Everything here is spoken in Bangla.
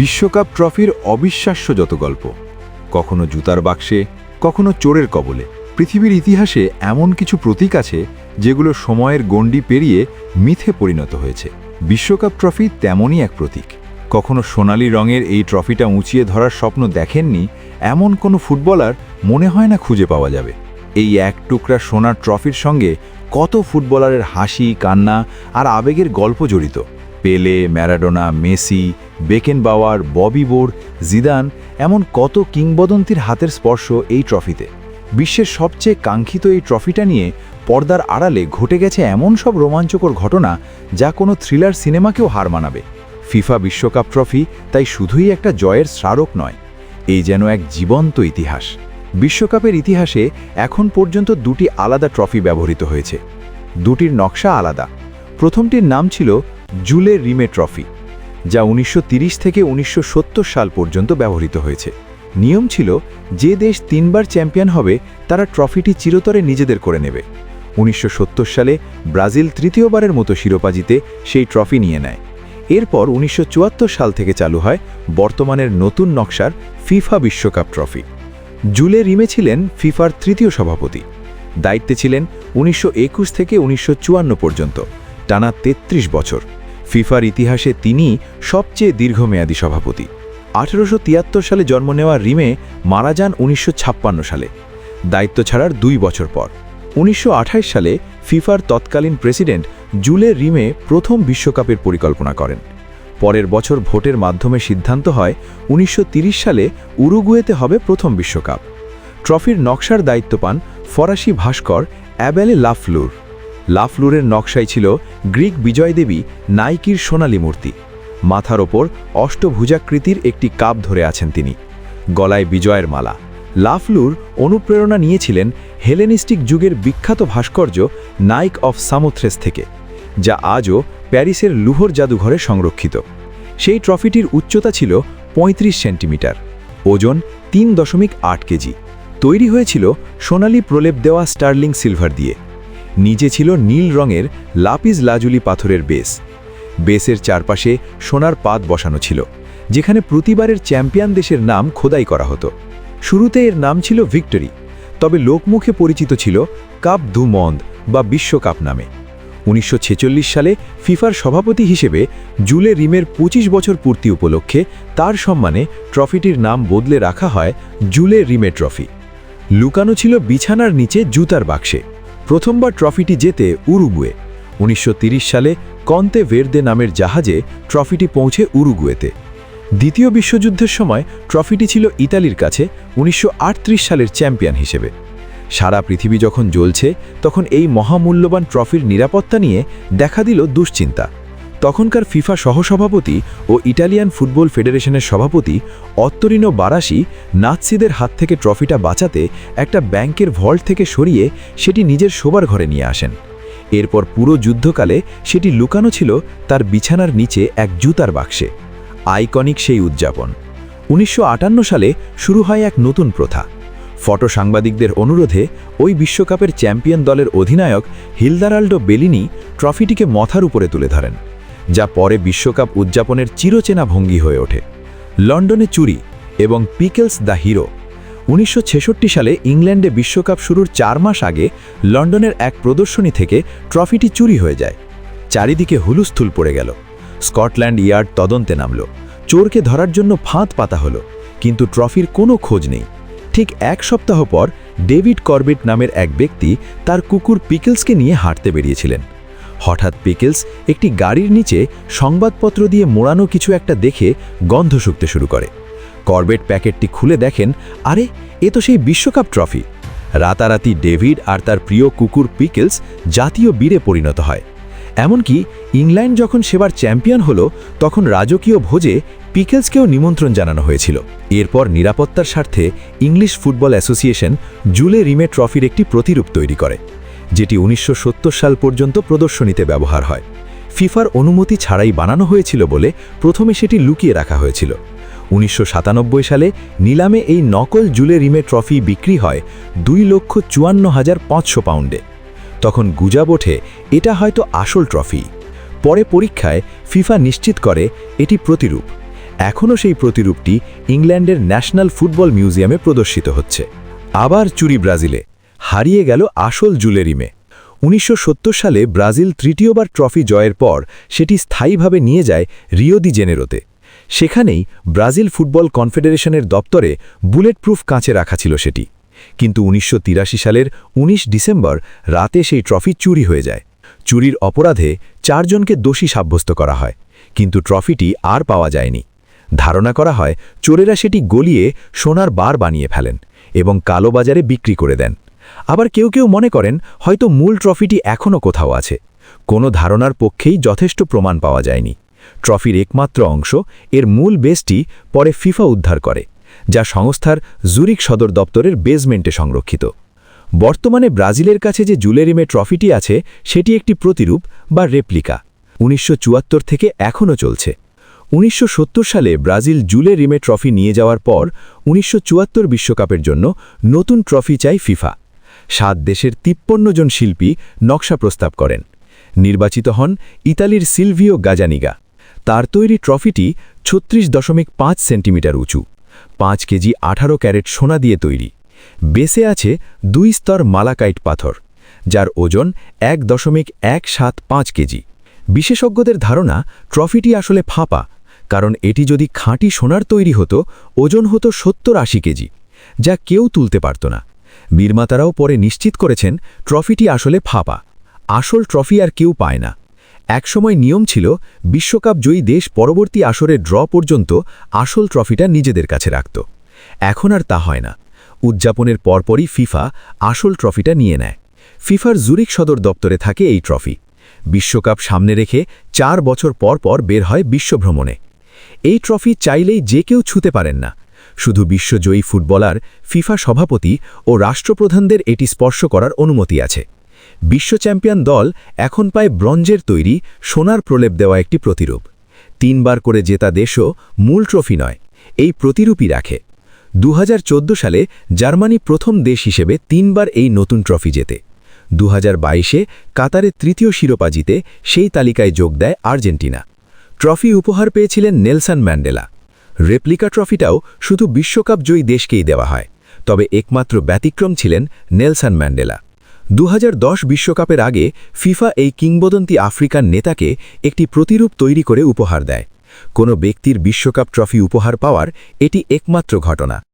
বিশ্বকাপ ট্রফির অবিশ্বাস্য যত গল্প, কখনো জুতার বাক্সে, কখনো চোরের কবলে। পৃথিবীর ইতিহাসে এমন কিছু প্রতীক আছে যেগুলো সময়ের গণ্ডি পেরিয়ে মিথে পরিণত হয়েছে। বিশ্বকাপ ট্রফি তেমনই এক প্রতীক। কখনো সোনালি রঙের এই ট্রফিটা উঁচিয়ে ধরার স্বপ্ন দেখেননি এমন কোনো ফুটবলার মনে হয় না খুঁজে পাওয়া যাবে। এই এক টুকরা সোনার ট্রফির সঙ্গে কত ফুটবলারের হাসি, কান্না আর আবেগের গল্প জড়িত। Pele, Maradona, Messi, Beckenbauer, Bobby বোর, জিদান, এমন কত কিংবদন্তির হাতের স্পর্শ এই ট্রফিতে। বিশ্বের সবচেয়ে কাঙ্ক্ষিত এই ট্রফিটা নিয়ে পর্দার আড়ালে ঘটে গেছে এমন সব রোমাঞ্চকর ঘটনা যা কোনো থ্রিলার সিনেমাকেও হার মানাবে। ফিফা বিশ্বকাপ ট্রফি তাই শুধুই একটা জয়ের স্মারক নয়, এই যেন এক জীবন্ত ইতিহাস। বিশ্বকাপের ইতিহাসে এখন পর্যন্ত দুটি আলাদা ট্রফি ব্যবহৃত হয়েছে। দুটির নকশা আলাদা। প্রথমটির নাম ছিল জুলে রিমে ট্রফি, যা 1930 থেকে 1970 সাল পর্যন্ত ব্যবহৃত হয়েছে। নিয়ম ছিল যে দেশ 3 বার চ্যাম্পিয়ন হবে তারা ট্রফিটি চিরতরে নিজেদের করে নেবে। 1970 সালে ব্রাজিল তৃতীয়বারের মতো শিরোপা জিতে সেই ট্রফি নিয়ে নেয়। এরপর 1974 সাল থেকে চালু হয় বর্তমানের নতুন নকশার ফিফা বিশ্বকাপ ট্রফি। জুলে রিমে ছিলেন ফিফার তৃতীয় সভাপতি। দায়িত্বে ছিলেন 1921 থেকে 1954 পর্যন্ত, টানা 33 বছর। ফিফার ইতিহাসে তিনি সবচেয়ে দীর্ঘমেয়াদী সভাপতি। 1873 সালে জন্ম নেওয়া রিমে মারা যান 1956 সালে, দায়িত্ব ছাড়ার 2 বছর পর। 1928 সালে ফিফার তৎকালীন প্রেসিডেন্ট জুলে রিমে প্রথম বিশ্বকাপের পরিকল্পনা করেন। পরের বছর ভোটের মাধ্যমে সিদ্ধান্ত হয় 1930 সালে উরুগুয়েতে হবে প্রথম বিশ্বকাপ। ট্রফির নকশার দায়িত্ব পান ফরাসি ভাস্কর অ্যাবেলে লাফলুর। লাফলুরের নকশায় ছিল গ্রিক বিজয়দেবী নাইকির সোনালী মূর্তি। মাথার ওপর অষ্টভুজাকৃতির একটি কাপ ধরে আছেন তিনি, গলায় বিজয়ের মালা। লাফলুর অনুপ্রেরণা নিয়েছিলেন হেলেনিস্টিক যুগের বিখ্যাত ভাস্কর্য নাইক অফ সামোথ্রেস থেকে, যা আজও প্যারিসের লুভর জাদুঘরে সংরক্ষিত। সেই ট্রফিটির উচ্চতা ছিল 35 সেন্টিমিটার, ওজন 3.8 কেজি। তৈরি হয়েছিল সোনালি প্রলেপ দেওয়া স্টার্লিং সিলভার দিয়ে। নিচে ছিল নীল রঙের লাপিস লাজুলি পাথরের বেস। বেসের চারপাশে সোনার পাত বসানো ছিল, যেখানে প্রতিবারের চ্যাম্পিয়ন দেশের নাম খোদাই করা হতো। শুরুতে এর নাম ছিল ভিক্টরি, তবে লোকমুখে পরিচিত ছিল কাপ দু মন্দ বা বিশ্বকাপ নামে। 1946 সালে ফিফার সভাপতি হিসেবে জুলে রিমের 25 বছর পূর্তি উপলক্ষে তার সম্মানে ট্রফিটির নাম বদলে রাখা হয় জুলে রিমে ট্রফি। লুকানো ছিল বিছানার নিচে জুতার বাক্সে। প্রথমবার ট্রফিটি জেতে উরুগুয়ে। 1930 সালে কন্তে ভের্দে নামের জাহাজে ট্রফিটি পৌঁছে উরুগুয়েতে। দ্বিতীয় বিশ্বযুদ্ধের সময় ট্রফিটি ছিল ইতালির কাছে 1938 সালের চ্যাম্পিয়ন হিসেবে। সারা পৃথিবী যখন জ্বলছে তখন এই মহামূল্যবান ট্রফির নিরাপত্তা নিয়ে দেখা দিল দুশ্চিন্তা। তখনকার ফিফা সহসভাপতি ও ইটালিয়ান ফুটবল ফেডারেশনের সভাপতি অত্তরিনো বারাসি নাৎসিদের হাত থেকে ট্রফিটা বাঁচাতে একটা ব্যাংকের ভল্ট থেকে সরিয়ে সেটি নিজের শোবার ঘরে নিয়ে আসেন। এরপর পুরো যুদ্ধকালে সেটি লুকানো ছিল তার বিছানার নিচে এক জুতার বাক্সে। আইকনিক সেই উদযাপন। 1958 সালে শুরু হয় এক নতুন প্রথা। ফটো সাংবাদিকদের অনুরোধে ওই বিশ্বকাপের চ্যাম্পিয়ন দলের অধিনায়ক হিলদারাল্ডো বেলিনি ট্রফিটিকে মাথার উপরে তুলে ধরেন, যা পরে বিশ্বকাপ উদযাপনের চিরচেনা ভঙ্গি হয়ে ওঠে। লন্ডনে চুরি এবং পিকেলস দ্য হিরো। 1966 সালে ইংল্যান্ডে বিশ্বকাপ শুরুর 4 মাস আগে লন্ডনের এক প্রদর্শনী থেকে ট্রফিটি চুরি হয়ে যায়। চারিদিকে হুলুস্থুল পড়ে গেল। স্কটল্যান্ড ইয়ার্ড তদন্তে নামল। চোরকে ধরার জন্য ফাঁদ পাতা হলো, কিন্তু ট্রফির কোনো খোঁজ নেই। ঠিক 1 সপ্তাহ পর ডেভিড করবেট নামের এক ব্যক্তি তার কুকুর পিকেলসকে নিয়ে হাঁটতে বেরিয়েছিলেন। হঠাৎ পিকেলস একটি গাড়ির নিচে সংবাদপত্র দিয়ে মোড়ানো কিছু একটা দেখে গন্ধ শুঁকতে শুরু করে। করবেট প্যাকেটটি খুলে দেখেন, আরে এ তো সেই বিশ্বকাপ ট্রফি। রাতারাতি ডেভিড আর তার প্রিয় কুকুর পিকেলস জাতীয় বীরে পরিণত হয়। এমনকি ইংল্যান্ড যখন সেবার চ্যাম্পিয়ন হলো তখন রাজকীয় ভোজে পিকেলসকেও নিমন্ত্রণ জানানো হয়েছিল। এরপর নিরাপত্তার স্বার্থে ইংলিশ ফুটবল অ্যাসোসিয়েশন জুলে রিমে ট্রফির একটি প্রতিরূপ তৈরি করে, যেটি 1970 সাল পর্যন্ত প্রদর্শনীতে ব্যবহার হয়। ফিফার অনুমতি ছাড়াই বানানো হয়েছিল বলে প্রথমে সেটি লুকিয়ে রাখা হয়েছিল। 1997 সালে নিলামে এই নকল জুলে রিমে ট্রফি বিক্রি হয় 2,54,500 পাউন্ডে। তখন গুজব ওঠে এটা হয়তো আসল ট্রফি। পরে পরীক্ষায় ফিফা নিশ্চিত করে এটি প্রতিরূপ। এখনও সেই প্রতিরূপটি ইংল্যান্ডের ন্যাশনাল ফুটবল মিউজিয়ামে প্রদর্শিত হচ্ছে। আবার চুরি ব্রাজিলে, হারিয়ে গেল আসল জুলেরিমে। 1970 সালে ব্রাজিল তৃতীয়বার ট্রফি জয়ের পর সেটি স্থায়ীভাবে নিয়ে যায় রিও দি জেনেরোতে। সেখানেই ব্রাজিল ফুটবল কনফেডারেশনের দপ্তরে বুলেট প্রুফ কাঁচে রাখা ছিল সেটি। কিন্তু 1983 সালের 19 ডিসেম্বর রাতে সেই ট্রফি চুরি হয়ে যায়। চুরির অপরাধে 4 জনকে দোষী সাব্যস্ত করা হয়, কিন্তু ট্রফিটি আর পাওয়া যায়নি। ধারণা করা হয় চোরেরা সেটি গলিয়ে সোনার বার বানিয়ে ফেলেন এবং কালোবাজারে বিক্রি করে দেন। আবার কেউ কেউ মনে করেন হয়তো মূল ট্রফিটি এখনও কোথাও আছে। কোনো ধারণার পক্ষেই যথেষ্ট প্রমাণ পাওয়া যায়নি। ট্রফির একমাত্র অংশ, এর মূল বেসটি পরে ফিফা উদ্ধার করে, যা সংস্থার জুরিক সদর দপ্তরের বেসমেন্টে সংরক্ষিত। বর্তমানে ব্রাজিলের কাছে যে জুলেরিমে ট্রফিটি আছে সেটি একটি প্রতিরূপ বা রেপ্লিকা। 1974 থেকে এখনও চলছে। 1970 সালে ব্রাজিল জুলেরিমে ট্রফি নিয়ে যাওয়ার পর 1974 বিশ্বকাপের জন্য নতুন ট্রফি চাই ফিফা। 7 দেশের 53 জন শিল্পী নকশা প্রস্তাব করেন। নির্বাচিত হন ইতালির সিলভিও গাজানিগা। তার তৈরি ট্রফিটি 36.5 সেন্টিমিটার উঁচু, 5 কেজি 18 ক্যারেট সোনা দিয়ে তৈরি। বেসে আছে 2 স্তর মালাকাইট পাথর, যার ওজন 1.175 কেজি। বিশেষজ্ঞদের ধারণা ট্রফিটি আসলে ফাঁপা, কারণ এটি যদি খাঁটি সোনার তৈরি হতো ওজন হতো 70-80 কেজি, যা কেউ তুলতে পারত না। নির্মাতারাও পরে নিশ্চিত করেছেন ট্রফিটি আসলে ফাঁপা, আসল ট্রফি আর কেউ পায় না। একসময় নিয়ম ছিল বিশ্বকাপ জয়ী দেশ পরবর্তী আসরের ড্র পর্যন্ত আসল ট্রফিটা নিজেদের কাছে রাখত। এখন আর তা হয় না। উদযাপনের পরপরই ফিফা আসল ট্রফিটা নিয়ে নেয়। ফিফার জুরিক সদর দপ্তরে থাকে এই ট্রফি। বিশ্বকাপ সামনে রেখে 4 বছর পর পর বের হয় বিশ্বভ্রমণে। এই ট্রফি চাইলেই যে কেউ ছুঁতে পারেন না। শুধু বিশ্বজয়ী ফুটবলার, ফিফা সভাপতি ও রাষ্ট্রপ্রধানদের এটি স্পর্শ করার অনুমতি আছে। বিশ্ব চ্যাম্পিয়ন দল এখন পায় ব্রোঞ্জের তৈরি সোনার প্রলেপ দেওয়া একটি প্রতিরূপ। 3 বার করে জেতা দেশও মূল ট্রফি নয়, এই প্রতিরূপই রাখে। 2014 সালে জার্মানি প্রথম দেশ হিসেবে 3 বার এই নতুন ট্রফি জেতে। 2022-এ কাতারে তৃতীয় শিরোপা জিতে সেই তালিকায় যোগ দেয় আর্জেন্টিনা। ট্রফি উপহার পেয়েছিলেন নেলসন ম্যান্ডেলা। রেপ্লিকা ট্রফিটাও শুধু বিশ্বকাপ জয়ী দেশকেই দেওয়া হয়, তবে একমাত্র ব্যতিক্রম ছিলেন নেলসন ম্যান্ডেলা। 2010 বিশ্বকাপের আগে ফিফা এই কিংবদন্তি আফ্রিকান নেতাকে একটি প্রতিরূপ তৈরি করে উপহার দেয়। কোনো ব্যক্তির বিশ্বকাপ ট্রফি উপহার পাওয়ার এটি একমাত্র ঘটনা।